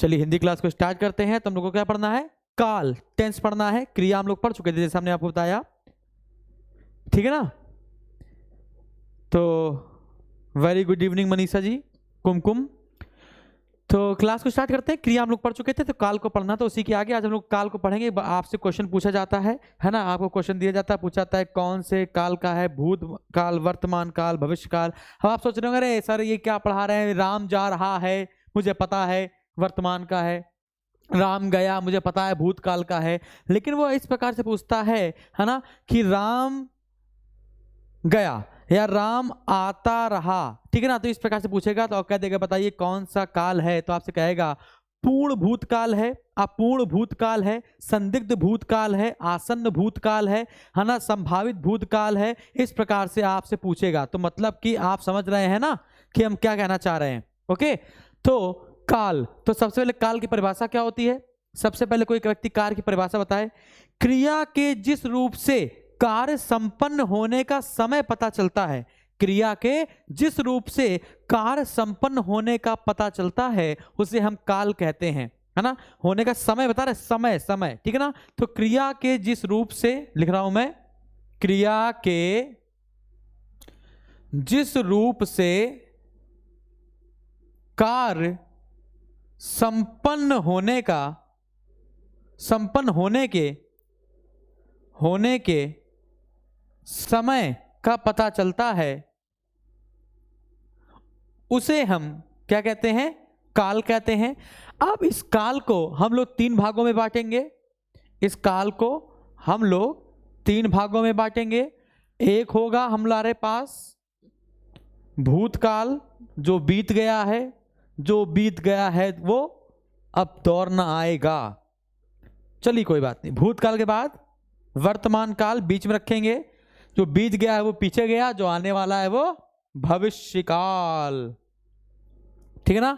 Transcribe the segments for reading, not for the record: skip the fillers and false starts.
चलिए हिंदी क्लास को स्टार्ट करते हैं। तो हम लोग को क्या पढ़ना है? काल, टेंस पढ़ना है। क्रिया हम लोग पढ़ चुके थे जैसे हमने आपको बताया, ठीक है ना। तो very good evening Manisha ji, कुमकुम। तो क्लास को स्टार्ट करते हैं। क्रिया हम लोग पढ़ चुके थे, तो काल को पढ़ना, तो उसी के आगे आज हम लोग काल को पढ़ेंगे। आपसे क्वेश्चन पूछा जाता है ना, आपको क्वेश्चन दिया जाता है, पूछा जाता है कौन से काल का है, भूत काल, वर्तमान काल, भविष्य काल। अब आप सोच रहे होंगे अरे सर ये क्या पढ़ा रहे हैं, राम जा रहा है मुझे पता है वर्तमान का है, राम गया मुझे पता है भूतकाल का है। लेकिन वो इस प्रकार से पूछता है ना, कि राम गया या राम आता रहा, ठीक है ना। तो इस प्रकार से पूछेगा तो आप कह देगा बताइए कौन सा काल है, तो आपसे कहेगा पूर्ण भूतकाल है, अपूर्ण भूतकाल है, संदिग्ध भूतकाल है, आसन्न भूतकाल है ना, संभावित भूतकाल है। इस प्रकार से आपसे पूछेगा। तो मतलब कि आप समझ रहे हैं ना कि हम क्या कहना चाह रहे हैं। ओके, तो काल, तो सबसे पहले काल की परिभाषा क्या होती है? सबसे पहले कोई व्यक्ति काल की परिभाषा बताए। क्रिया के जिस रूप से कार्य संपन्न होने का समय पता चलता है, क्रिया के जिस रूप से कार्य संपन्न होने का पता चलता है उसे हम काल कहते हैं, है ना। होने का समय बता रहे, समय समय, ठीक है ना। तो क्रिया के जिस रूप से, लिख रहा हूं मैं, क्रिया के जिस रूप से कार्य संपन्न होने के समय का पता चलता है उसे हम क्या कहते हैं? काल कहते हैं। अब इस काल को हम लोग 3 भागों में बांटेंगे। इस काल को हम लोग 3 भागों में बांटेंगे। एक होगा हमारे पास भूतकाल, जो बीत गया है, जो बीत गया है वो अब दौर ना आएगा। चलिए कोई बात नहीं। भूतकाल के बाद वर्तमान काल बीच में रखेंगे, जो बीत गया है वो पीछे गया, जो आने वाला है वो भविष्य काल, ठीक है ना।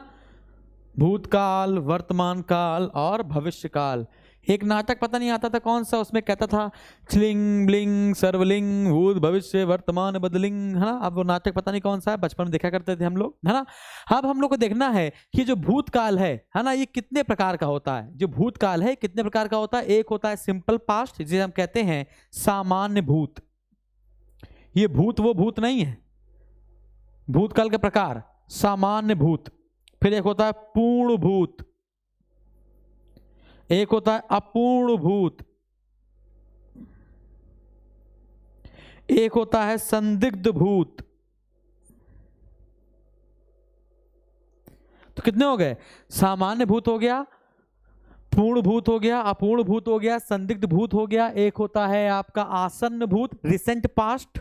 भूतकाल, वर्तमान काल और भविष्य काल। एक नाटक पता नहीं आता था कौन सा, उसमें कहता था छलिंग ब्लिंग सर्वलिंग भूत भविष्य वर्तमान बदलिंग, है ना। अब वो नाटक पता नहीं कौन सा है, बचपन में देखा करते थे हम लोग, है ना। अब हम लोग को देखना है कि जो भूतकाल है ना, ये कितने प्रकार का होता है। जो भूतकाल है कितने प्रकार का होता है? एक होता है सिंपल पास्ट, जिसे हम कहते हैं सामान्य भूत। ये भूत वो भूत नहीं है, भूतकाल के प्रकार सामान्य भूत। फिर एक होता है पूर्ण भूत, एक होता है अपूर्ण भूत, एक होता है संदिग्ध भूत। तो कितने हो गए? सामान्य भूत हो गया, पूर्ण भूत हो गया, अपूर्ण भूत हो गया, संदिग्ध भूत हो गया। एक होता है आपका आसन्न भूत, रिसेंट पास्ट,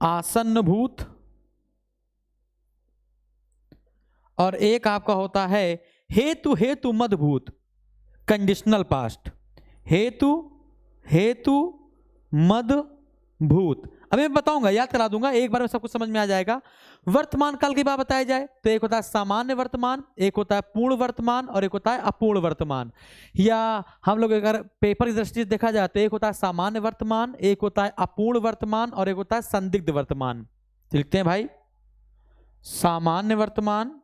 आसन्न भूत। और एक आपका होता है हेतु मद भूत, कंडीशनल पास्ट, हेतु मद भूत। अब मैं बताऊंगा, याद करा दूंगा, एक बार में सब कुछ समझ में आ जाएगा। वर्तमान काल की बात बताई जाए तो एक होता है सामान्य वर्तमान, एक होता है पूर्ण वर्तमान और एक होता है अपूर्ण वर्तमान। या हम लोग अगर पेपर की दृष्टि से देखा जाए तो एक होता है सामान्य वर्तमान, एक होता है अपूर्ण वर्तमान और एक होता है संदिग्ध वर्तमान। तो लिखते हैं भाई, सामान्य वर्तमान,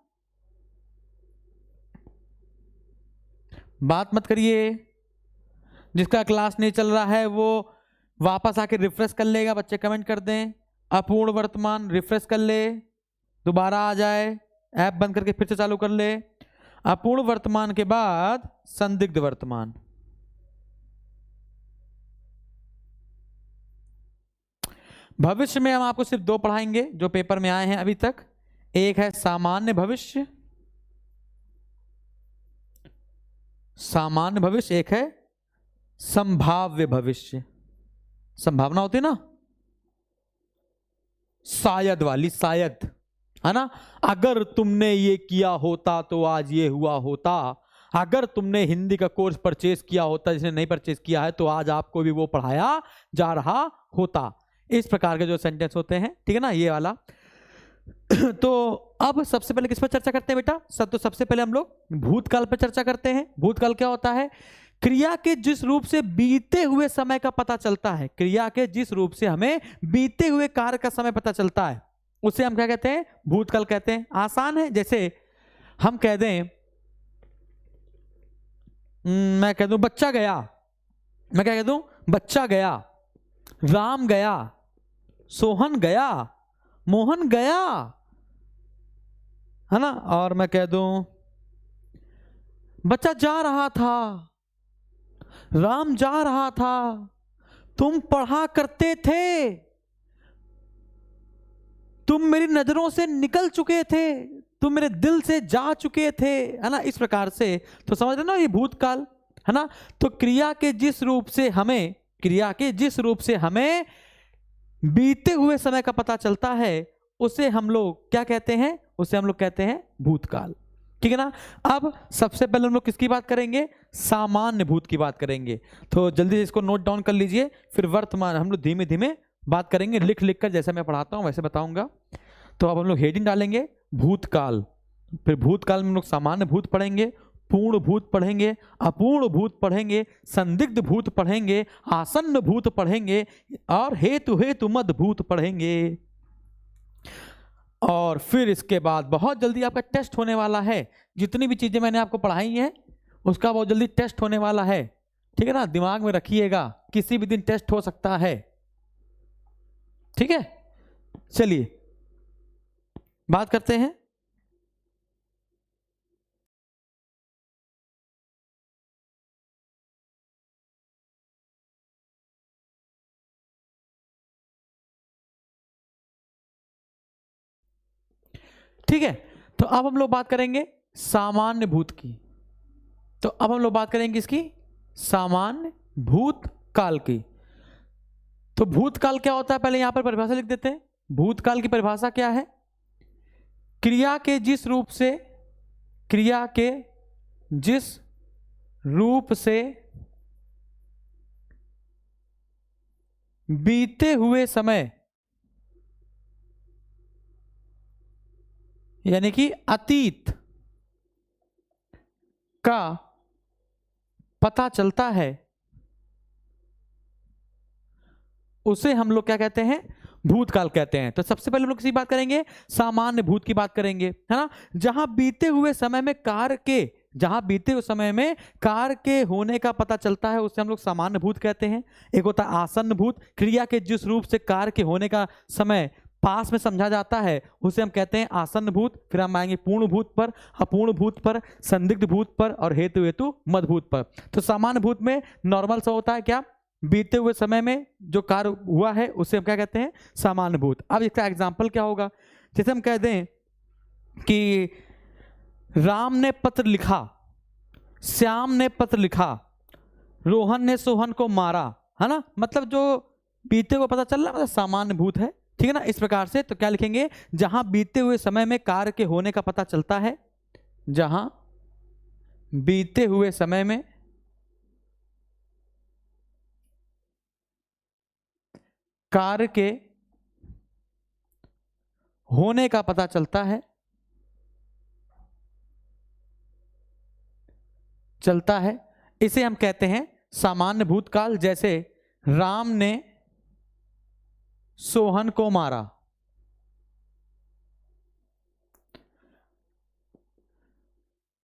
बात मत करिए, जिसका क्लास नहीं चल रहा है वो वापस आके रिफ्रेश कर लेगा, बच्चे कमेंट कर दें। अपूर्ण वर्तमान रिफ्रेश कर ले, दोबारा आ जाए, ऐप बंद करके फिर से चालू कर ले। अपूर्ण वर्तमान के बाद संदिग्ध वर्तमान। भविष्य में हम आपको सिर्फ 2 पढ़ाएंगे जो पेपर में आए हैं अभी तक। एक है सामान्य भविष्य, सामान्य भविष्य, एक है संभाव्य भविष्य। संभावना होती है ना, शायद वाली, शायद, है ना। अगर तुमने ये किया होता तो आज ये हुआ होता, अगर तुमने हिंदी का कोर्स परचेज किया होता, जिसने नहीं परचेज किया है तो आज आपको भी वो पढ़ाया जा रहा होता। इस प्रकार के जो सेंटेंस होते हैं, ठीक है ना, ये वाला। तो अब सबसे पहले किस पर चर्चा करते हैं बेटा? तो सबसे पहले हम लोग भूतकाल पर चर्चा करते हैं। भूतकाल क्या होता है? क्रिया के जिस रूप से बीते हुए समय का पता चलता है, क्रिया के जिस रूप से हमें बीते हुए कार्य का समय पता चलता है उसे हम क्या कहते हैं? भूतकाल कहते हैं। आसान है, जैसे हम कह दें, मैं कह दूं बच्चा गया, मैं क्या कह दूं, बच्चा गया, राम गया, सोहन गया, मोहन गया, है ना। और मैं कह दूं बच्चा जा रहा था, राम जा रहा था, तुम पढ़ा करते थे, तुम मेरी नजरों से निकल चुके थे, तुम मेरे दिल से जा चुके थे, है ना। इस प्रकार से तो समझ रहे ना ये भूतकाल, है ना। तो क्रिया के जिस रूप से हमें, क्रिया के जिस रूप से हमें बीते हुए समय का पता चलता है, उसे हम लोग क्या कहते हैं, उसे हम लोग कहते हैं भूतकाल। ठीक है ना। अब सबसे पहले हम लोग किसकी बात करेंगे, सामान्य भूत की बात करेंगे। तो जल्दी से इसको नोट डाउन कर लीजिए, फिर वर्तमान हम लोग धीमे धीमे बात करेंगे, लिख लिख कर, जैसे मैं पढ़ाता हूं वैसे बताऊंगा। तो अब हम लोग हेडिंग डालेंगे भूतकाल, फिर भूतकाल में हम लोग सामान्य भूत पढ़ेंगे, पूर्ण भूत पढ़ेंगे, अपूर्ण भूत पढ़ेंगे, संदिग्ध भूत पढ़ेंगे, आसन्न भूत पढ़ेंगे, और हेतु हेतु मद भूत पढ़ेंगे। और फिर इसके बाद बहुत जल्दी आपका टेस्ट होने वाला है। जितनी भी चीजें मैंने आपको पढ़ाई हैं उसका बहुत जल्दी टेस्ट होने वाला है। ठीक है ना, दिमाग में रखिएगा, किसी भी दिन टेस्ट हो सकता है। ठीक है, चलिए बात करते हैं। ठीक है, तो अब हम लोग बात करेंगे सामान्य भूत की। तो अब हम लोग बात करेंगे इसकी, सामान्य भूतकाल की। तो भूतकाल क्या होता है, पहले यहां पर परिभाषा लिख देते हैं। भूतकाल की परिभाषा क्या है, क्रिया के जिस रूप से, क्रिया के जिस रूप से बीते हुए समय, यानी कि अतीत का पता चलता है, उसे हम लोग क्या कहते हैं, भूतकाल कहते हैं। तो सबसे पहले हम लोग किसी बात करेंगे, सामान्य भूत की बात करेंगे, है ना। जहां बीते हुए समय में कार्य के, जहां बीते हुए समय में कार्य के होने का पता चलता है, उसे हम लोग सामान्य भूत कहते हैं। एक होता है आसन्न भूत, क्रिया के जिस रूप से कार्य के होने का समय पास में समझा जाता है, उसे हम कहते हैं आसन्न भूत। फिर हम आएंगे पूर्ण भूत पर, अपूर्ण भूत पर, संदिग्ध भूत पर, और हेतु हेतु मद भूत पर। तो सामान्य भूत में नॉर्मल सा होता है क्या, बीते हुए समय में जो कार्य हुआ है उसे हम क्या कहते हैं, सामान्य भूत। अब इसका एग्जाम्पल क्या होगा, जैसे हम कह दें कि राम ने पत्र लिखा, श्याम ने पत्र लिखा, रोहन ने सोहन को मारा, है ना। मतलब जो बीते हुए पता चल रहा है, मतलब सामान्य भूत है। ठीक है ना। इस प्रकार से तो क्या लिखेंगे, जहां बीते हुए समय में कार्य के होने का पता चलता है, जहां बीते हुए समय में कार्य के होने का पता चलता है, चलता है, इसे हम कहते हैं सामान्य भूतकाल। जैसे राम ने सोहन को मारा,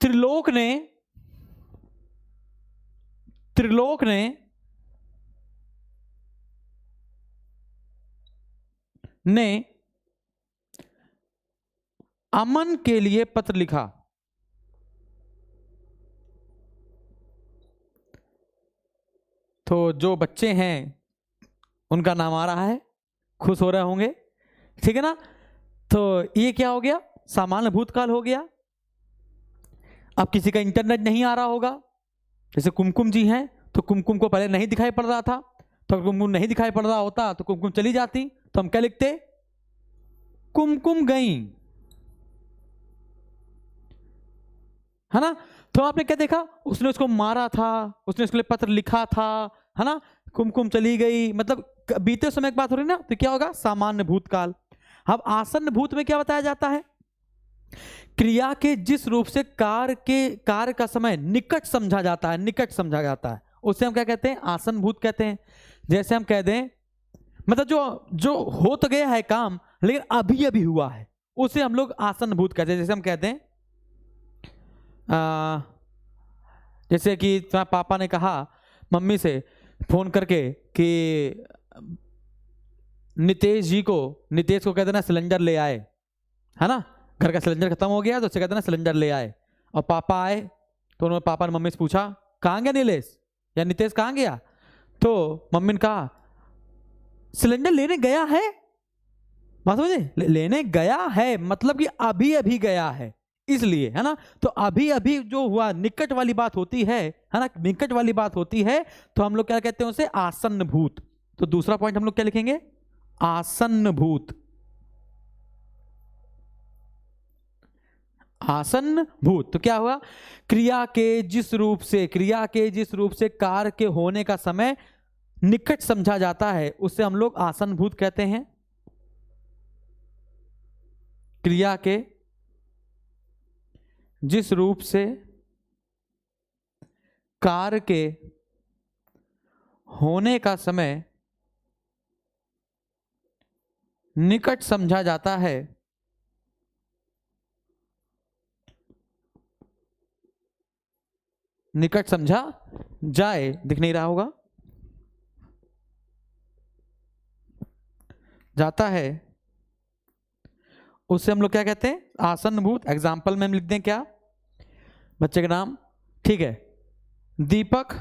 त्रिलोक ने, त्रिलोक ने अमन के लिए पत्र लिखा। तो जो बच्चे हैं उनका नाम आ रहा है, खुश हो रहे होंगे। ठीक है ना। तो ये क्या हो गया, सामान्य भूतकाल हो गया। अब किसी का इंटरनेट नहीं आ रहा होगा, जैसे कुमकुम जी हैं, तो कुमकुम को पहले नहीं दिखाई पड़ रहा था, तो कुमकुम नहीं दिखाई पड़ रहा होता तो कुमकुम चली जाती, तो हम क्या लिखते, कुमकुम गई, है ना। तो आपने क्या देखा, उसने उसको मारा था, उसने उसके लिए पत्र लिखा था, है ना, कुमकुम चली गई, मतलब बीते समय की बात हो रही ना। तो क्या होगा, सामान्य भूतकाल। अब आसन्न भूत में क्या बताया जाता है, क्रिया के जिस रूप से कार्य का समय निकट समझा जाता है, निकट समझा जाता है, उसे हम क्या कहते हैं, आसन्न भूत कहते हैं। जैसे हम कह दें, मतलब जो जो हो तो गया है काम, लेकिन अभी अभी हुआ है, उसे हम लोग आसन्न भूत कहते हैं। जैसे हम कहते हैं जैसे कि तुम्हारे पापा ने कहा मम्मी से फोन करके कि नितेश को कह देना सिलेंडर ले आए, है ना, घर का सिलेंडर खत्म हो गया तो उसे कह देना सिलेंडर ले आए। और पापा आए तो उन्होंने पापा ने मम्मी से पूछा कहाँ गया नीलेश या नितेश कहाँ गया, तो मम्मी ने कहा सिलेंडर लेने गया है। बात समझे, लेने गया है मतलब कि अभी अभी गया है, इसलिए, है ना। तो अभी अभी जो हुआ निकट वाली बात होती है ना, निकट वाली बात होती है तो हम लोग क्या कहते हैं उसे, आसन्न भूत। तो दूसरा पॉइंट हम लोग क्या लिखेंगे, आसन्न भूत। आसन्न भूत। तो क्या हुआ, क्रिया के जिस रूप से कार्य के होने का समय निकट समझा जाता है उसे हम लोग आसन्न भूत कहते हैं। क्रिया के जिस रूप से कार्य के होने का समय निकट समझा जाता है निकट समझा जाए, दिख नहीं रहा होगा, जाता है, उससे हम लोग क्या कहते हैं, आसन्न भूत। एग्जाम्पल में हम लिख दें क्या, बच्चे का नाम, ठीक है, दीपक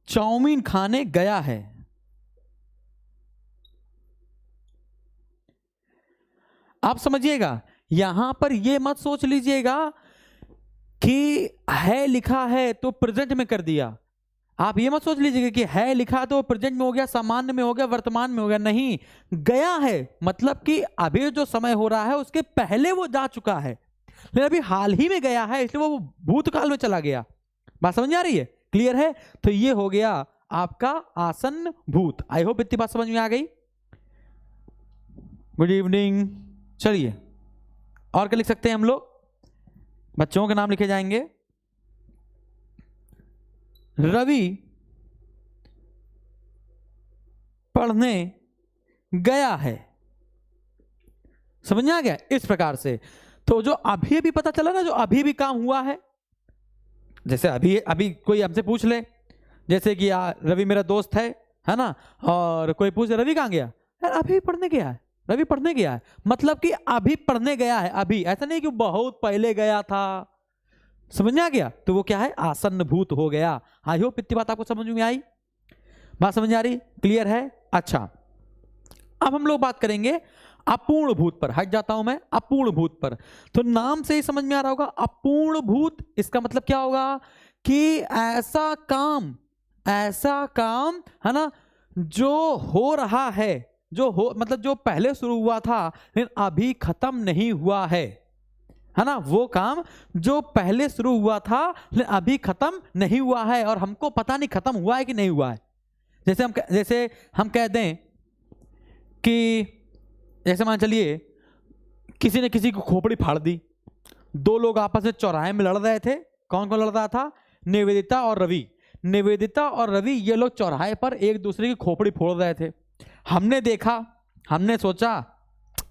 चाउमीन खाने गया है। आप समझिएगा, यहां पर यह मत सोच लीजिएगा कि है लिखा है तो प्रेजेंट में कर दिया। आप ये मत सोच लीजिएगा कि है लिखा तो प्रेजेंट में हो गया, सामान्य में हो गया, वर्तमान में हो गया। नहीं, गया है मतलब कि अभी जो समय हो रहा है उसके पहले वो जा चुका है, लेकिन अभी हाल ही में गया है इसलिए वो भूतकाल में चला गया। बात समझ आ रही है, क्लियर है। तो ये हो गया आपका आसन्न भूत। आई होप इतनी बात समझ में आ गई। Good evening. चलिए और क्या लिख सकते हैं हम लोग, बच्चों के नाम लिखे जाएंगे। रवि पढ़ने गया है। समझ में आ गया, इस प्रकार से। तो जो अभी अभी पता चला ना, जो अभी भी काम हुआ है, जैसे अभी अभी कोई हमसे पूछ ले, जैसे कि रवि मेरा दोस्त है ना, और कोई पूछ रवि कहाँ गया, यार अभी पढ़ने गया है, रवि पढ़ने गया है, मतलब कि अभी पढ़ने गया है। अभी ऐसा नहीं कि बहुत पहले गया था। समझ में आ गया, तो वो क्या है, आसन्न भूत हो गया। आई होप इतनी बात आपको समझ में आई। बात समझ आ रही, क्लियर है। अच्छा, अब हम लोग बात करेंगे अपूर्ण भूत पर। हट जाता हूं मैं अपूर्ण भूत पर। तो नाम से ही समझ में आ रहा होगा, अपूर्ण भूत इसका मतलब क्या होगा कि ऐसा काम है ना जो हो रहा है, मतलब जो पहले शुरू हुआ था लेकिन अभी खत्म नहीं हुआ है ना, वो काम जो पहले शुरू हुआ था लेकिन अभी खत्म नहीं हुआ है, और हमको पता नहीं खत्म हुआ है कि नहीं हुआ है। जैसे हम कह दें कि जैसे मान चलिए किसी ने किसी को खोपड़ी फाड़ दी, दो लोग आपस में चौराहे में लड़ रहे थे। कौन कौन लड़ रहा था, निवेदिता और रवि। निवेदिता और रवि ये लोग चौराहे पर एक दूसरे की खोपड़ी फोड़ रहे थे। हमने देखा, हमने सोचा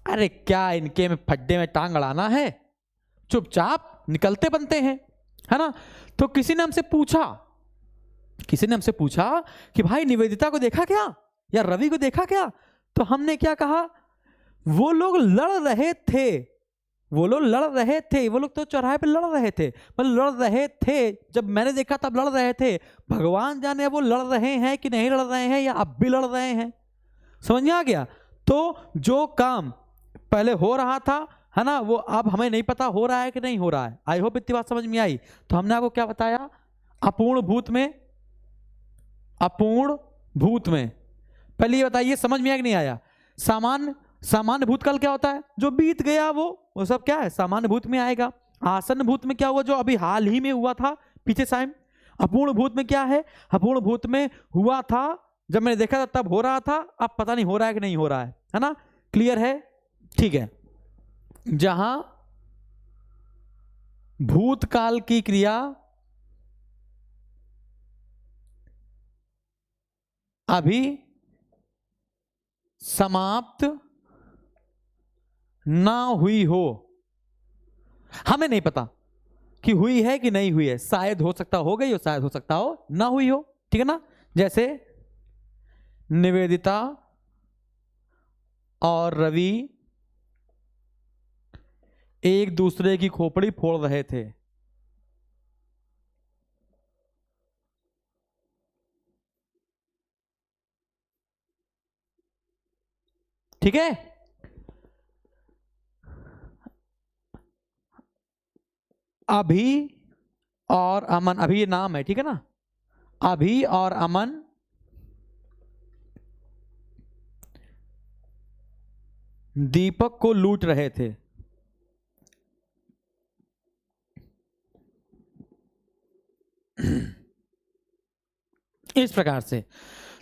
अरे क्या इनके में फड्डे में टांग अड़ाना है, चुपचाप निकलते बनते हैं, है ना। तो किसी ने हमसे पूछा कि भाई निवेदिता को देखा क्या या रवि को देखा क्या। तो हमने क्या कहा, वो लोग लड़ रहे थे, वो लोग तो चौराहे पे लड़ रहे थे, मतलब लड़ रहे थे। जब मैंने देखा तब लड़ रहे थे, भगवान जाने वो लड़ रहे हैं कि नहीं लड़ रहे हैं या अब भी लड़ रहे हैं। समझ में आ गया। तो जो काम पहले हो रहा था है ना, वो अब हमें नहीं पता हो रहा है कि नहीं हो रहा है। आई होप इतनी बात समझ में आई। तो हमने आपको क्या बताया, अपूर्ण भूत में पहले ये बताइए समझ में आया कि नहीं आया। सामान्य भूतकाल क्या होता है, जो बीत गया वो सब क्या है, सामान्य भूत में आएगा। आसन्न भूत में क्या हुआ, जो अभी हाल ही में हुआ था पीछे टाइम। अपूर्ण भूत में क्या है, अपूर्ण भूत में हुआ था जब मैंने देखा था तब हो रहा था, अब पता नहीं हो रहा है कि नहीं हो रहा है ना। क्लियर है, ठीक है। जहां भूतकाल की क्रिया अभी समाप्त ना हुई हो, हमें नहीं पता कि हुई है कि नहीं हुई है, शायद हो सकता हो गई हो, शायद हो सकता हो ना हुई हो, ठीक है ना। जैसे निवेदिता और रवि एक दूसरे की खोपड़ी फोड़ रहे थे। ठीक है, अभी और अमन, अभी ये नाम है, ठीक है ना, अभी और अमन दीपक को लूट रहे थे। इस प्रकार से।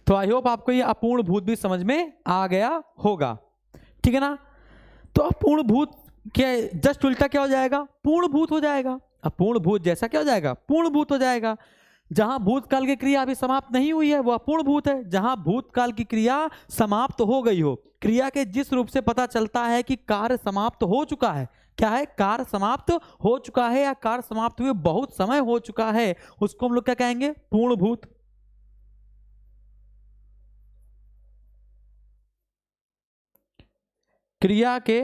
तो आई होप आपको ये अपूर्ण भूत भी समझ में आ गया होगा, ठीक है ना। तो अपूर्ण भूत क्या, जस्ट उल्टा क्या हो जाएगा, पूर्ण भूत हो जाएगा। अपूर्ण भूत जैसा क्या हो जाएगा, पूर्ण भूत हो जाएगा। जहां भूतकाल की क्रिया अभी समाप्त नहीं हुई है वो अपूर्ण भूत है। जहां भूतकाल की क्रिया समाप्त हो गई हो, क्रिया के जिस रूप से पता चलता है कि कार्य समाप्त हो चुका है, क्या है, कार्य समाप्त हो चुका है या कार्य समाप्त हुए बहुत समय हो चुका है, उसको हम लोग क्या कहेंगे, पूर्ण भूत। क्रिया के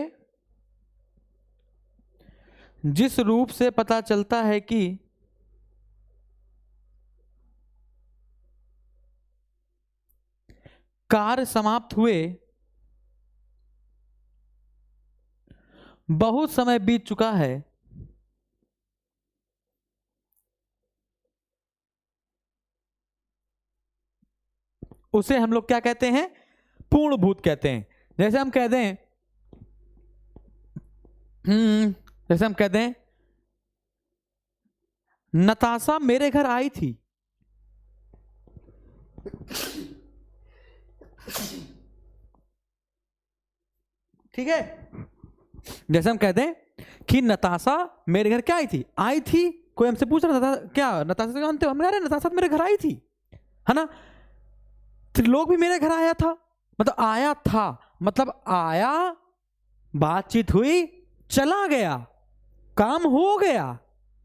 जिस रूप से पता चलता है कि कार्य समाप्त हुए बहुत समय बीत चुका है, उसे हम लोग क्या कहते हैं, पूर्ण भूत कहते हैं। जैसे हम कह दें, जैसे हम कह दें नताशा मेरे घर आई थी, ठीक है। जैसे हम कह दें कि नताशा मेरे घर क्या आई थी, आई थी, कोई हमसे पूछ रहा था क्या नताशा से जानते हो, हम कह रहे नताशा मेरे घर आई थी, है ना। त्रिलोक भी मेरे घर आया था, मतलब आया था, मतलब आया, बातचीत हुई, चला गया, काम हो गया,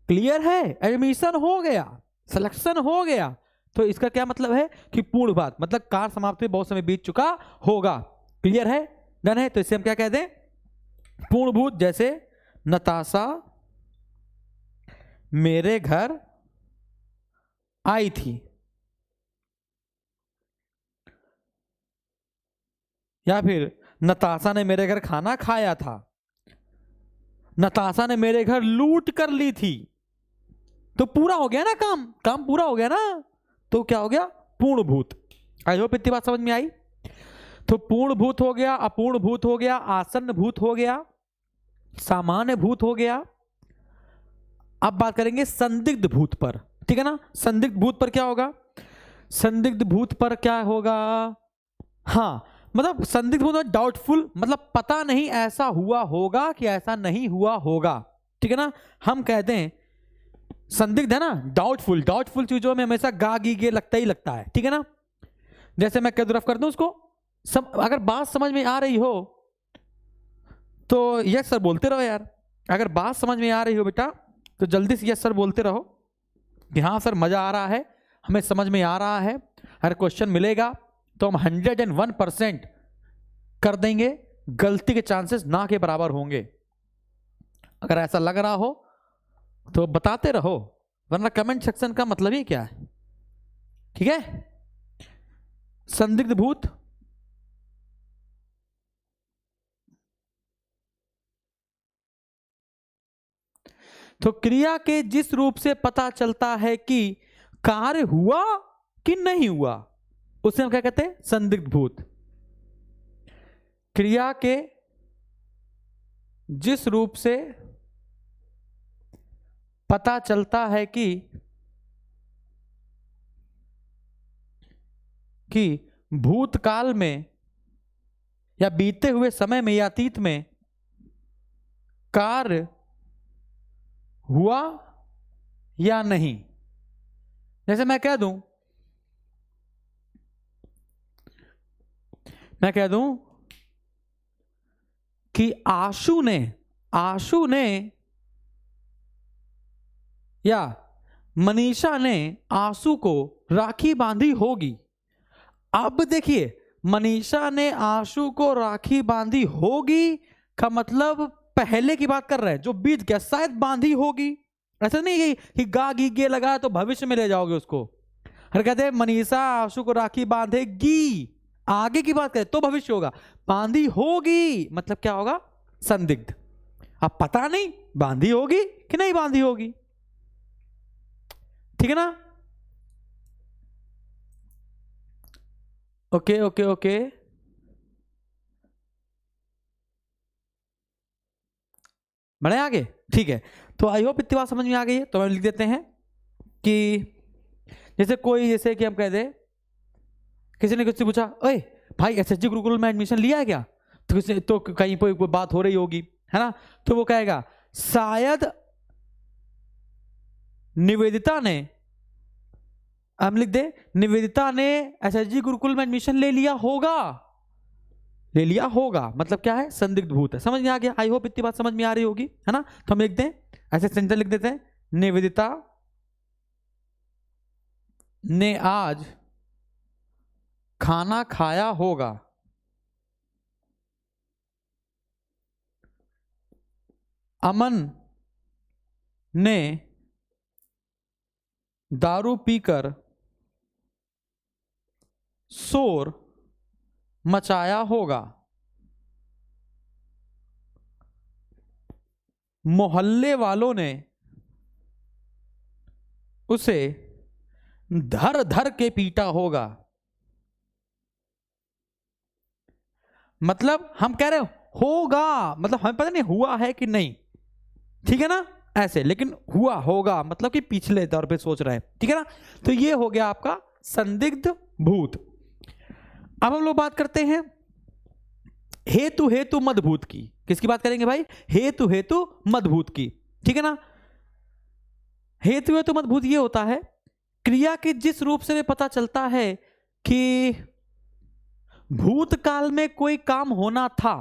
क्लियर है, एडमिशन हो गया, सिलेक्शन हो गया। तो इसका क्या मतलब है कि पूर्ण बात, मतलब कार्य समाप्त हुए बहुत समय बीत चुका होगा, क्लियर है, डन है। तो इसे हम क्या कह दें, पूर्ण भूत। जैसे नताशा मेरे घर आई थी, या फिर नताशा ने मेरे घर खाना खाया था, नताशा ने मेरे घर लूट कर ली थी। तो पूरा हो गया ना, काम काम पूरा हो गया ना, तो क्या हो गया, पूर्ण भूत। आई होप इतनी बात समझ में आई। तो पूर्ण भूत हो गया, अपूर्ण भूत हो गया, आसन्न भूत हो गया, सामान्य भूत हो गया। अब बात करेंगे संदिग्ध भूत पर, ठीक है ना। संदिग्ध भूत पर क्या होगा, संदिग्ध भूत पर क्या होगा, हाँ, मतलब संदिग्ध भूत डाउटफुल, मतलब पता नहीं ऐसा हुआ होगा कि ऐसा नहीं हुआ होगा, ठीक है ना। हम कहते हैं संदिग्ध है ना, डाउटफुल, डाउटफुल चीजों में हमेशा गा गी गे लगता ही लगता है, ठीक है ना। जैसे मैं कह रफ कर दूं उसको, सब अगर बात समझ में आ रही हो तो यस सर बोलते रहो यार, अगर बात समझ में आ रही हो बेटा तो जल्दी से यस सर बोलते रहो कि हाँ सर मजा आ रहा है, हमें समझ में आ रहा है। हर क्वेश्चन मिलेगा तो हम 101% कर देंगे, गलती के चांसेस ना के बराबर होंगे। अगर ऐसा लग रहा हो तो बताते रहो, वरना कमेंट सेक्शन का मतलब ही क्या है, ठीक है। संदिग्ध भूत, तो क्रिया के जिस रूप से पता चलता है कि कार्य हुआ कि नहीं हुआ, उसे हम क्या कहते हैं, संदिग्ध भूत। क्रिया के जिस रूप से पता चलता है कि भूतकाल में या बीते हुए समय में या अतीत में कार्य हुआ या नहीं। जैसे मैं कह दूं कि आशु ने या मनीषा ने आंसू को राखी बांधी होगी। अब देखिए, मनीषा ने आंसू को राखी बांधी होगी का मतलब पहले की बात कर रहे हैं, जो बीत गया, शायद बांधी होगी। ऐसा नहीं कि गा गी गे लगा तो भविष्य में ले जाओगे उसको। हर कहते हैं मनीषा आंसू को राखी बांधेगी, आगे की बात करें तो भविष्य होगा। बांधी होगी मतलब क्या होगा? संदिग्ध। अब पता नहीं बांधी होगी कि नहीं बांधी होगी, ठीक है ना? ओके ओके ओके, बढ़े आगे, ठीक है। तो आई होप इतनी बात समझ में आ गई है। तो हम लिख देते हैं कि जैसे कोई, जैसे कि हम कह दे, किसी ने किसी पूछा, ओए भाई एसएसजी गुरुकुल में एडमिशन लिया है क्या? तो किसी तो कहीं कोई बात हो रही होगी, है ना? तो वो कहेगा शायद निवेदिता ने, हम लिख दे निवेदिता ने एसएसजी गुरुकुल में एडमिशन ले लिया होगा। ले लिया होगा मतलब क्या है? संदिग्ध भूत है। समझ में आ गया? आई होप इतनी बात समझ में आ रही होगी, है ना? तो हम लिख दें, ऐसे सेंटेंस लिख देते हैं, निवेदिता ने आज खाना खाया होगा। अमन ने दारू पीकर शोर मचाया होगा। मोहल्ले वालों ने उसे धर धर के पीटा होगा। मतलब हम कह रहे होगा, मतलब हमें पता नहीं हुआ है कि नहीं, ठीक है ना? ऐसे, लेकिन हुआ होगा मतलब कि पिछले दौर पे सोच रहे हैं, ठीक है ना? तो ये हो गया आपका संदिग्ध भूत। अब हम लोग बात करते हैं हेतु हेतु मदभूत की। किसकी बात करेंगे भाई? हेतु हेतु मदभूत की, ठीक है ना? हेतु हेतु मदभूत ये होता है क्रिया के जिस रूप से पता चलता है कि भूतकाल में कोई काम होना था,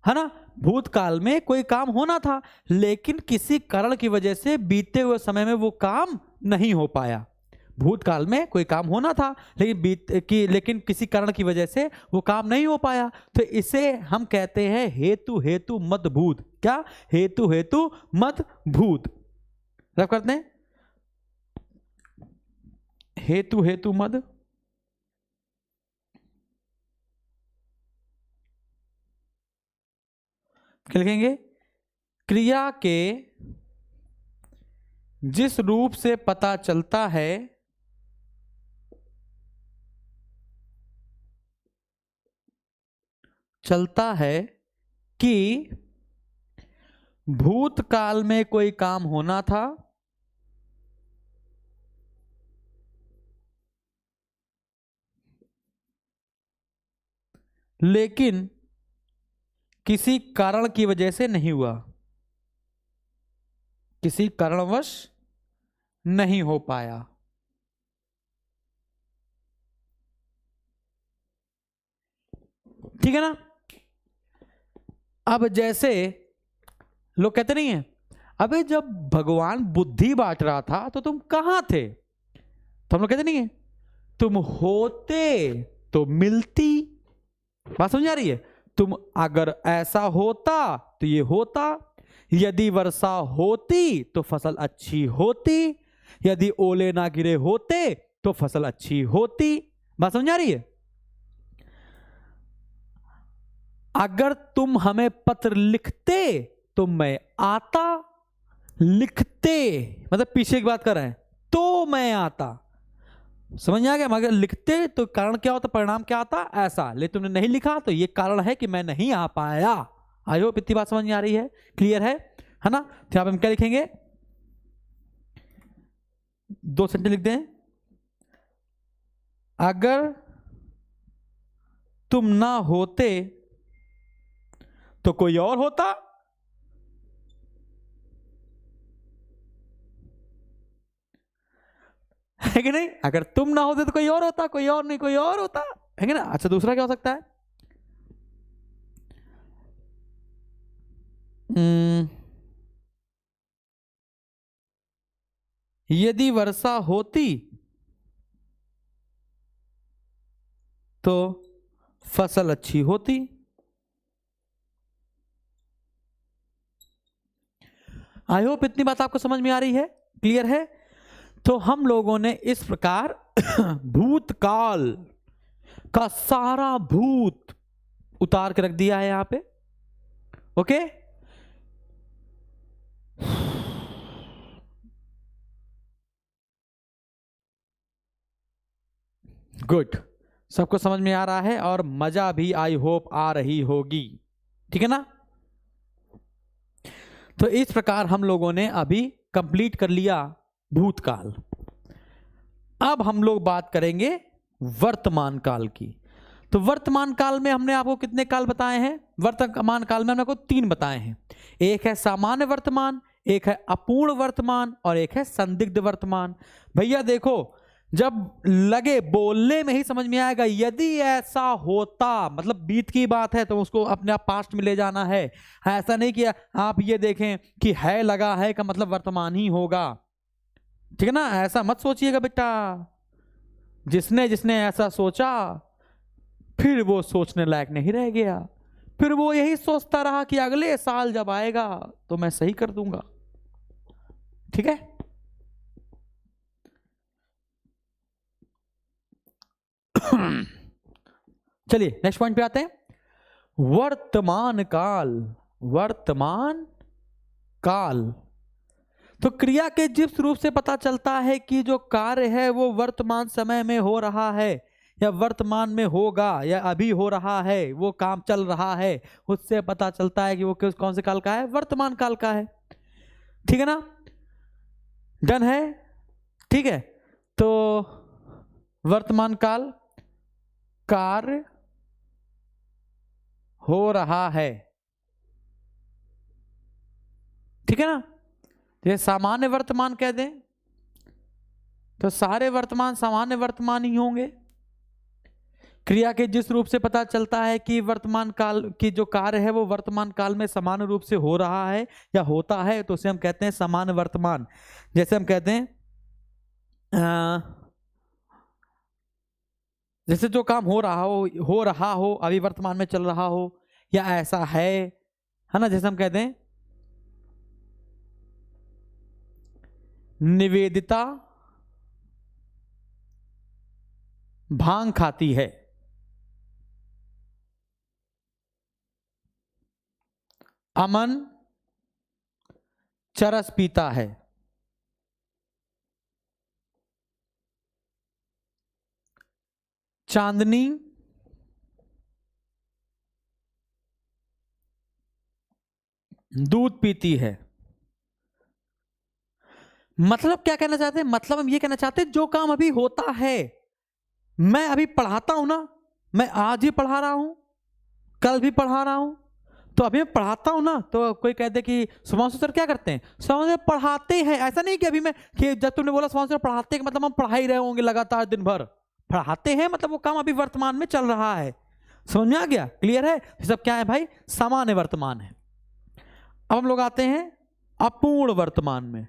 है ना? भूतकाल में कोई काम होना था लेकिन किसी कारण की वजह से बीते हुए समय में वो काम नहीं हो पाया। भूतकाल में कोई काम होना था लेकिन किसी कारण की वजह से वो काम नहीं हो पाया, तो इसे हम कहते हैं हेतु हेतु मदभूत। क्या? हेतु हेतु मदभूत। रब करते हैं हेतु हेतु मद, क्या लिखेंगे? क्रिया के जिस रूप से पता चलता है कि भूतकाल में कोई काम होना था लेकिन किसी कारण की वजह से नहीं हुआ, किसी कारणवश नहीं हो पाया। ठीक है ना? अब जैसे लोग कहते नहीं है, अबे जब भगवान बुद्धि बांट रहा था तो तुम कहां थे? तो हम लोग कहते नहीं है तुम होते तो मिलती। बात समझ आ रही है? तुम अगर ऐसा होता तो ये होता, यदि वर्षा होती तो फसल अच्छी होती, यदि ओले ना गिरे होते तो फसल अच्छी होती। बात समझ आ रही है? अगर तुम हमें पत्र लिखते तो मैं आता, लिखते मतलब पीछे की बात कर रहे हैं, तो मैं आता। समझ आ गया? मगर लिखते तो कारण क्या होता, परिणाम क्या आता? ऐसा। लेकिन तुमने नहीं लिखा तो ये कारण है कि मैं नहीं आ पाया। आई होप इतनी बात समझ में आ रही है, क्लियर है ना? तो यहां पे हम क्या लिखेंगे? दो सेंटेंस लिख दें, अगर तुम ना होते तो कोई और होता, है कि नहीं? अगर तुम ना होते तो कोई और होता, कोई और नहीं कोई और होता, है कि ना? अच्छा, दूसरा क्या हो सकता है? यदि वर्षा होती तो फसल अच्छी होती। आई होप इतनी बात आपको समझ में आ रही है, क्लियर है। तो हम लोगों ने इस प्रकार भूतकाल का सारा भूत उतार के रख दिया है यहां पे। ओके, गुड, सबको समझ में आ रहा है और मजा भी आई होप आ रही होगी, ठीक है ना। तो इस प्रकार हम लोगों ने अभी कंप्लीट कर लिया भूतकाल। अब हम लोग बात करेंगे वर्तमान काल की। तो वर्तमान काल में हमने आपको कितने काल बताए हैं? वर्तमान काल में हमने आपको 3 बताए हैं। एक है सामान्य वर्तमान, एक है अपूर्ण वर्तमान और एक है संदिग्ध वर्तमान। भैया देखो, जब लगे बोलने में ही समझ में आएगा, यदि ऐसा होता मतलब बीत की बात है तो उसको अपने आप पास्ट में ले जाना है। ऐसा नहीं कि आप ये देखें कि है लगा है का मतलब वर्तमान ही होगा, ठीक है ना। ऐसा मत सोचिएगा बेटा। जिसने जिसने ऐसा सोचा फिर वो सोचने लायक नहीं रह गया, फिर वो यही सोचता रहा कि अगले साल जब आएगा तो मैं सही कर दूंगा, ठीक है। चलिए नेक्स्ट पॉइंट पे आते हैं। वर्तमान काल। वर्तमान काल तो क्रिया के जिस रूप से पता चलता है कि जो कार्य है वो वर्तमान समय में हो रहा है या वर्तमान में होगा या अभी हो रहा है, वो काम चल रहा है, उससे पता चलता है कि वो कौन से काल का है, वर्तमान काल का है, ठीक है ना। डन है, ठीक है। तो वर्तमान काल, कार्य हो रहा है, ठीक है ना। ये सामान्य वर्तमान कह दें तो सारे वर्तमान सामान्य वर्तमान ही होंगे। क्रिया के जिस रूप से पता चलता है कि वर्तमान काल की जो कार्य है वो वर्तमान काल में समान रूप से हो रहा है या होता है तो उसे हम कहते हैं समान वर्तमान। जैसे हम कहते हैं जैसे जो काम हो रहा हो अभी वर्तमान में चल रहा हो या ऐसा है ना। जैसे हम कहते हैं निवेदिता भांग खाती है, अमन चरस पीता है, चांदनी दूध पीती है। मतलब क्या कहना चाहते हैं? मतलब हम ये कहना चाहते हैं जो काम अभी होता है, मैं अभी पढ़ाता हूं ना, मैं आज ही पढ़ा रहा हूं, कल भी पढ़ा रहा हूं, तो अभी मैं पढ़ाता हूं ना। तो कोई कहते कि सुभाष सर क्या करते हैं? सुभाष सर पढ़ाते हैं। ऐसा नहीं कि अभी मैं कि जब तुमने बोला सुभाष सर पढ़ाते हैं मतलब हम पढ़ा ही रहे होंगे लगातार दिन भर। पढ़ाते हैं मतलब वो काम अभी वर्तमान में चल रहा है। समझ में आ गया? क्लियर है? ये सब क्या है भाई? सामान्य वर्तमान है। अब हम लोग आते हैं अपूर्ण वर्तमान में।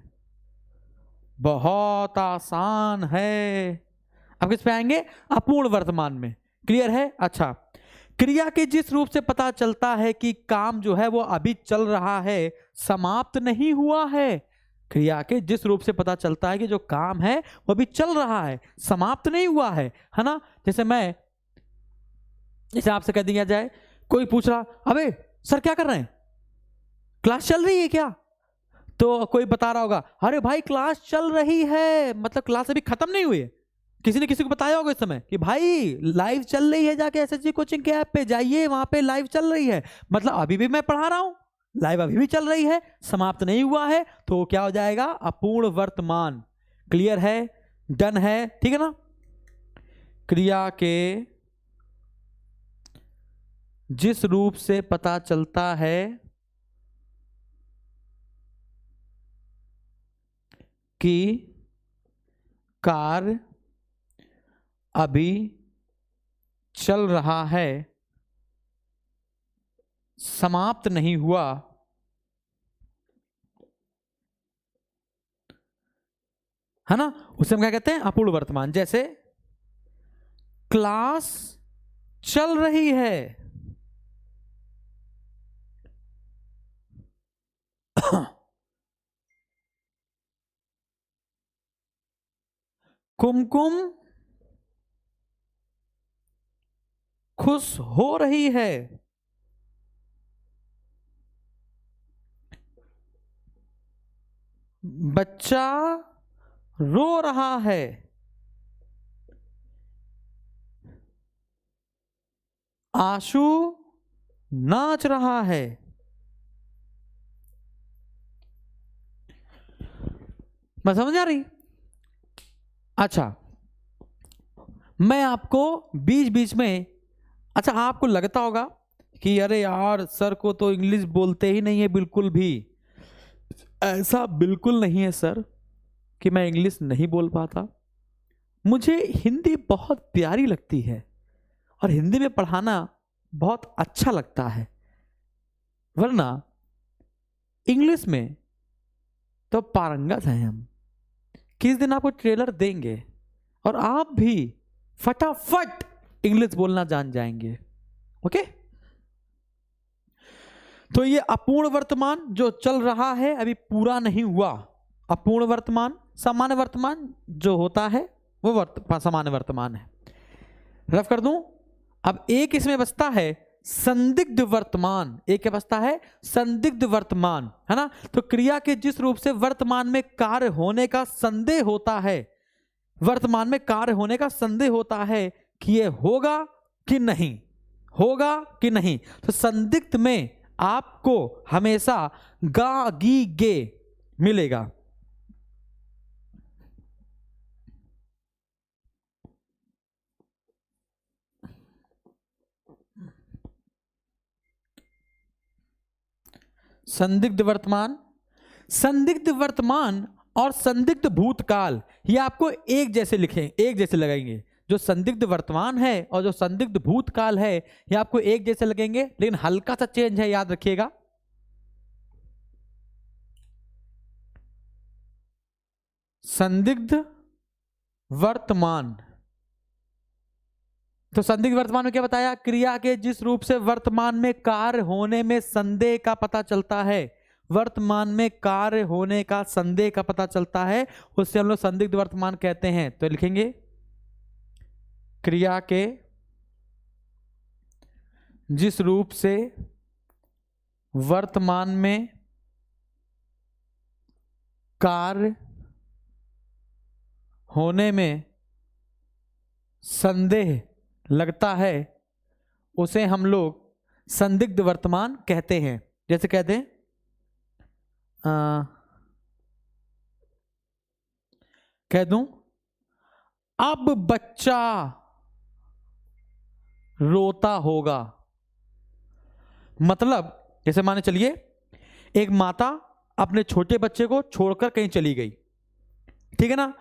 बहुत आसान है। अब किस पे आएंगे? अपूर्ण वर्तमान में। क्लियर है? अच्छा, क्रिया के जिस रूप से पता चलता है कि काम जो है वो अभी चल रहा है, समाप्त नहीं हुआ है। क्रिया के जिस रूप से पता चलता है कि जो काम है वो अभी चल रहा है, समाप्त नहीं हुआ है ना। जैसे आपसे कह दिया जाए, कोई पूछ रहा अबे सर क्या कर रहे हैं, क्लास चल रही है क्या? तो कोई बता रहा होगा अरे भाई क्लास चल रही है, मतलब क्लास अभी खत्म नहीं हुई है। किसी ने किसी को बताया होगा इस समय कि भाई लाइव चल रही है, जाके एसएसजी कोचिंग के ऐप पे जाइए, वहां पे लाइव चल रही है, मतलब अभी भी मैं पढ़ा रहा हूं, लाइव अभी भी चल रही है, समाप्त नहीं हुआ है। तो क्या हो जाएगा? अपूर्ण वर्तमान। क्लियर है? डन है, ठीक है ना। क्रिया के जिस रूप से पता चलता है कि कार्य अभी चल रहा है, समाप्त नहीं हुआ, है ना, उसे हम क्या कहते हैं, अपूर्ण वर्तमान। जैसे क्लास चल रही है, कुमकुम खुश हो रही है, बच्चा रो रहा है, आशु नाच रहा है। मैं समझ आ रही? अच्छा, मैं आपको बीच बीच में, अच्छा आपको लगता होगा कि अरे यार सर को तो इंग्लिश बोलते ही नहीं है बिल्कुल भी। ऐसा बिल्कुल नहीं है सर कि मैं इंग्लिश नहीं बोल पाता। मुझे हिंदी बहुत प्यारी लगती है और हिंदी में पढ़ाना बहुत अच्छा लगता है, वरना इंग्लिश में तो पारंगत हैं हम। किस दिन आपको ट्रेलर देंगे और आप भी फटाफट इंग्लिश बोलना जान जाएंगे। ओके, तो ये अपूर्ण वर्तमान जो चल रहा है अभी पूरा नहीं हुआ, अपूर्ण वर्तमान। सामान्य वर्तमान जो होता है वो सामान्य वर्तमान है। रफ कर दूं, अब एक इसमें बचता है संदिग्ध वर्तमान। एक क्या बचता है, संदिग्ध वर्तमान, है ना। तो क्रिया के जिस रूप से वर्तमान में कार्य होने का संदेह होता है, वर्तमान में कार्य होने का संदेह होता है कि ये होगा कि नहीं, होगा कि नहीं, तो संदिग्ध में आपको हमेशा गा गी गे मिलेगा। संदिग्ध वर्तमान, संदिग्ध वर्तमान और संदिग्ध भूतकाल ये आपको एक जैसे लिखें, एक जैसे लगाएंगे। जो संदिग्ध वर्तमान है और जो संदिग्ध भूतकाल है ये आपको एक जैसे लगेंगे, लेकिन हल्का सा चेंज है, याद रखिएगा। संदिग्ध वर्तमान, तो संदिग्ध वर्तमान में क्या बताया, क्रिया के जिस रूप से वर्तमान में कार्य होने में संदेह का पता चलता है, वर्तमान में कार्य होने का संदेह का पता चलता है, उससे हम लोग संदिग्ध वर्तमान कहते हैं। तो लिखेंगे क्रिया के जिस रूप से वर्तमान में कार्य होने में संदेह लगता है उसे हम लोग संदिग्ध वर्तमान कहते हैं। जैसे कहते हैं कह दूं, अब बच्चा रोता होगा। मतलब जैसे माने चलिए एक माता अपने छोटे बच्चे को छोड़कर कहीं चली गई, ठीक है ना।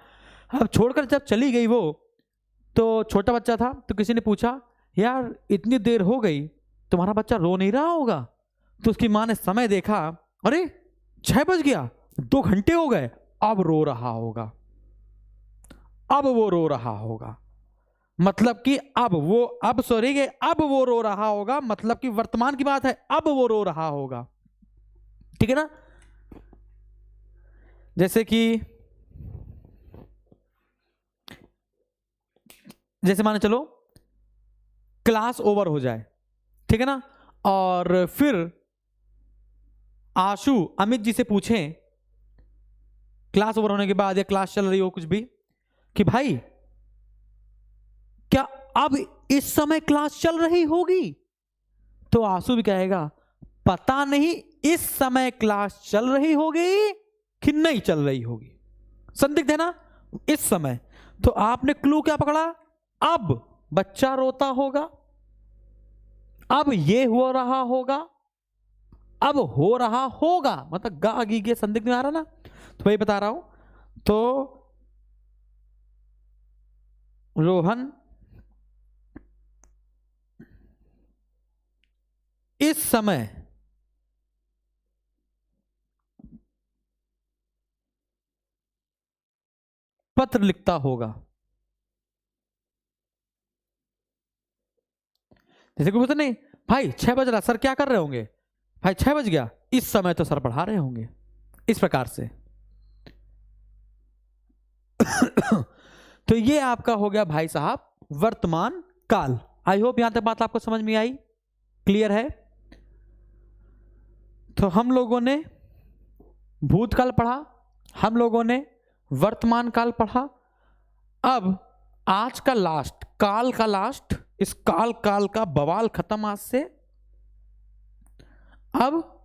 अब छोड़कर जब चली गई वो, तो छोटा बच्चा था, तो किसी ने पूछा यार इतनी देर हो गई तुम्हारा बच्चा रो नहीं रहा होगा। तो उसकी माँ ने समय देखा, अरे 6 बज गया, 2 घंटे हो गए, अब रो रहा होगा, अब वो रो रहा होगा। मतलब कि अब सॉरी अब वो रो रहा होगा, मतलब कि वर्तमान की बात है, अब वो रो रहा होगा, ठीक है ना। जैसे कि जैसे माने चलो क्लास ओवर हो जाए, ठीक है ना, और फिर आशु अमित जी से पूछें क्लास ओवर होने के बाद या क्लास चल रही हो कुछ भी, कि भाई क्या अब इस समय क्लास चल रही होगी। तो आशु भी कहेगा पता नहीं इस समय क्लास चल रही होगी कि नहीं चल रही होगी। संदिग्ध है ना इस समय। तो आपने क्लू क्या पकड़ा, अब बच्चा रोता होगा, अब ये हो रहा होगा, अब हो रहा होगा, मतलब गा गी के संदिग्ध में आ रहा ना। तो वही बता रहा हूं। तो रोहन इस समय पत्र लिखता होगा। जैसे कोई बोलते नहीं भाई 6 बज रहा, सर क्या कर रहे होंगे, भाई 6 बज गया, इस समय तो सर पढ़ा रहे होंगे, इस प्रकार से। तो ये आपका हो गया भाई साहब वर्तमान काल। आई होप यहां तक बात आपको समझ में आई, क्लियर है। तो हम लोगों ने भूतकाल पढ़ा, हम लोगों ने वर्तमान काल पढ़ा। अब आज का लास्ट, काल का लास्ट, इस काल का बवाल खत्म आज से। अब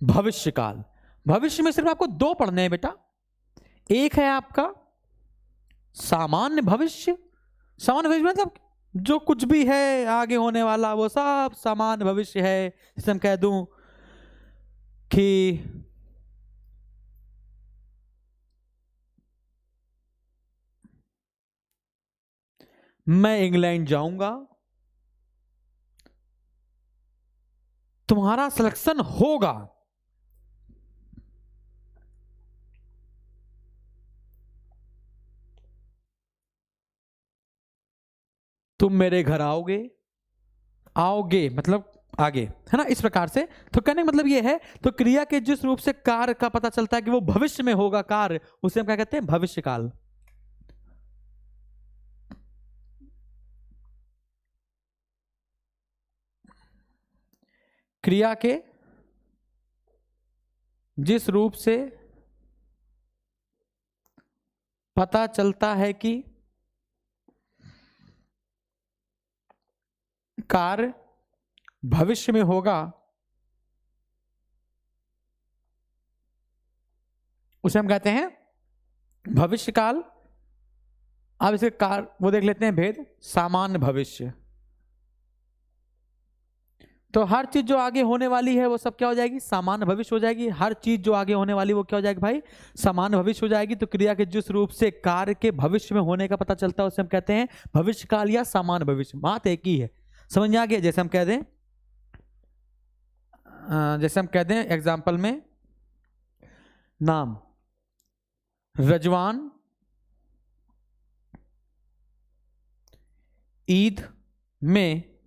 भविष्य काल। भविष्य में सिर्फ आपको 2 पढ़ने हैं बेटा। एक है आपका सामान्य भविष्य। सामान्य भविष्य मतलब जो कुछ भी है आगे होने वाला वो सब सामान्य भविष्य है। जैसे हम कह दूं कि मैं इंग्लैंड जाऊंगा, तुम्हारा सिलेक्शन होगा, तुम मेरे घर आओगे, आओगे मतलब आगे, है ना, इस प्रकार से। तो कहने का मतलब ये है, तो क्रिया के जिस रूप से कार्य का पता चलता है कि वो भविष्य में होगा कार्य, उसे हम क्या कहते हैं, भविष्य काल। क्रिया के जिस रूप से पता चलता है कि कार्य भविष्य में होगा, उसे हम कहते हैं भविष्य काल। अब इसे कार वो देख लेते हैं भेद, सामान्य भविष्य। तो हर चीज जो आगे होने वाली है वो सब क्या हो जाएगी, सामान्य भविष्य हो जाएगी। हर चीज जो आगे होने वाली वो क्या हो जाएगी भाई, सामान्य भविष्य हो जाएगी। तो क्रिया के जिस रूप से कार्य के भविष्य में होने का पता चलता है उसे हम कहते हैं भविष्य काल या सामान्य भविष्य। बात एक ही है, समझ में आ गया। जैसे हम कह दें, एग्जाम्पल में, नाम रजवान ईद में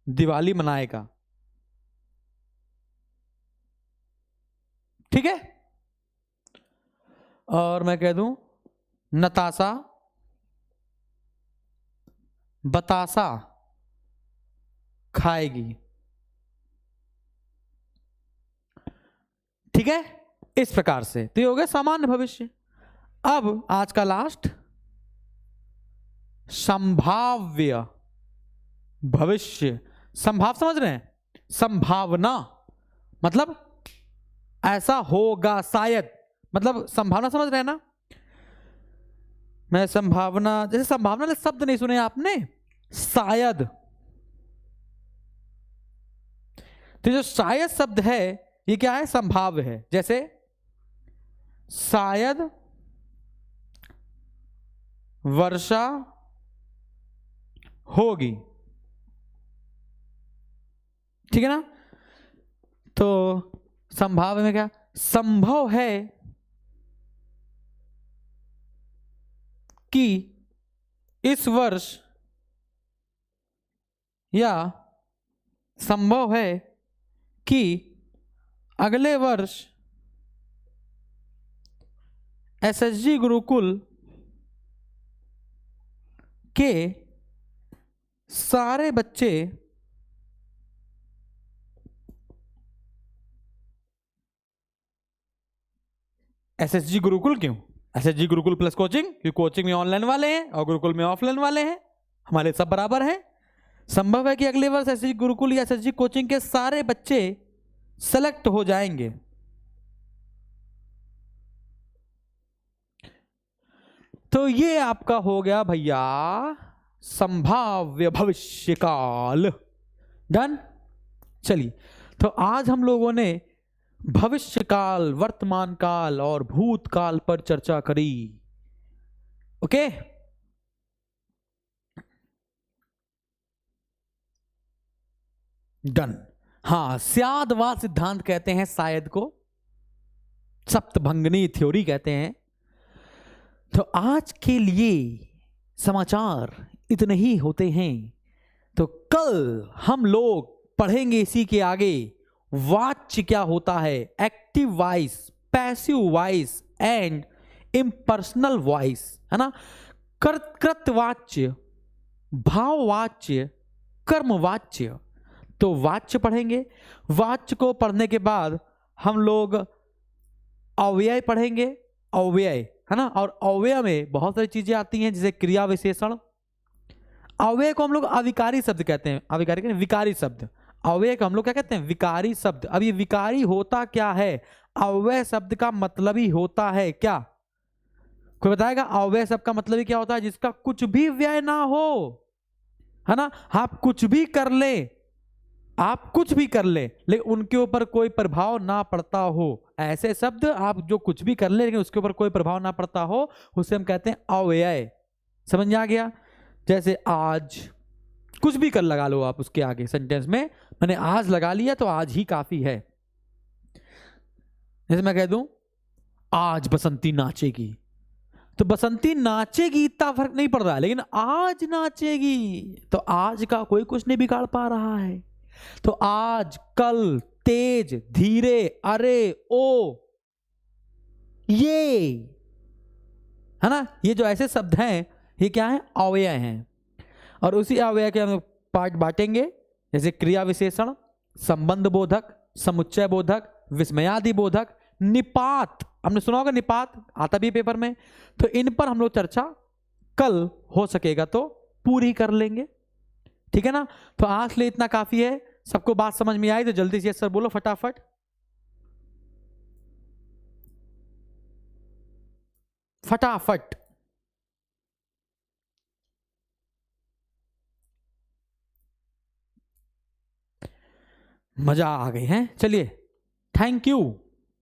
दिवाली मनाएगा, ठीक है। और मैं कह दूं नताशा बतासा खाएगी, ठीक है, इस प्रकार से। तो ये हो गया सामान्य भविष्य। अब आज का लास्ट संभाव्य भविष्य। संभाव समझ रहे हैं, संभावना मतलब ऐसा होगा शायद, मतलब संभावना समझ रहे हैं ना। मैं संभावना, जैसे संभावना शब्द नहीं सुने आपने, शायद। तो जो शायद शब्द है ये क्या है, संभाव्य है। जैसे शायद वर्षा होगी, ठीक है ना। तो संभाव्य में क्या, संभव है कि इस वर्ष, या संभव है कि अगले वर्ष एसएसजी गुरुकुल के सारे बच्चे एसएसजी गुरुकुल क्यों, एसएसजी गुरुकुल प्लस कोचिंग, क्योंकि कोचिंग में ऑनलाइन वाले हैं और गुरुकुल में ऑफलाइन वाले हैं, हमारे सब बराबर हैं। संभव है कि अगले वर्ष एसएसजी गुरुकुल या एसएसजी कोचिंग के सारे बच्चे सेलेक्ट हो जाएंगे। तो ये आपका हो गया भैया संभाव्य भविष्यकाल। डन। चलिए, तो आज हम लोगों ने भविष्यकाल, वर्तमान काल और भूतकाल पर चर्चा करी। Okay, done. हाँ, स्यादवाद सिद्धांत कहते हैं शायद को, सप्तभंगनी थ्योरी कहते हैं। तो आज के लिए समाचार इतने ही होते हैं। तो कल हम लोग पढ़ेंगे इसी के आगे वाच्य क्या होता है, active voice, passive voice and impersonal voice, है ना। कृतवाच्य, भाववाच्य, कर्मवाच्य। तो वाच्य पढ़ेंगे, वाच्य को पढ़ने के बाद हम लोग अव्यय पढ़ेंगे, अव्यय, है ना। और अव्यय में बहुत सारी चीजें आती हैं, जैसे क्रिया विशेषण। अव्यय को हम लोग अविकारी शब्द कहते हैं, अविकारी कहते हैं विकारी शब्द। अव्यय को हम लोग क्या कहते हैं, विकारी शब्द। अब ये विकारी होता क्या है, अव्यय शब्द का मतलब ही होता है क्या, कोई बताएगा। अव्यय शब्द का मतलब ही क्या होता है, जिसका कुछ भी व्यय ना हो, है ना। आप कुछ भी कर ले, आप कुछ भी कर ले लेकिन उनके ऊपर कोई प्रभाव ना पड़ता हो, ऐसे शब्द आप जो कुछ भी कर ले लेकिन उसके ऊपर कोई प्रभाव ना पड़ता हो, उसे हम कहते हैं अव्यय। समझ में आ गया। जैसे आज, कुछ भी कर लगा लो आप उसके आगे सेंटेंस में, मैंने आज लगा लिया तो आज ही काफी है। जैसे मैं कह दूं आज बसंती नाचेगी, तो बसंती नाचेगी इतना फर्क नहीं पड़ रहा है, लेकिन आज नाचेगी तो आज का कोई कुछ नहीं बिगाड़ पा रहा है। तो आज, कल, तेज, धीरे, अरे, ओ, ये, है ना, ये जो ऐसे शब्द हैं ये क्या है, अव्यय हैं। और उसी अव्यय के हम पार्ट बांटेंगे, जैसे क्रिया विशेषण, संबंध बोधक, समुच्चय बोधक, विस्मयादि बोधक, निपात। हमने सुना होगा निपात, आता भी पेपर में। तो इन पर हम लोग चर्चा कल हो सकेगा तो पूरी कर लेंगे, ठीक है ना। तो आज के लिए इतना काफी है। सबको बात समझ में आई तो जल्दी से सर बोलो फटाफट। फटाफट। मजा आ गई है, चलिए, थैंक यू।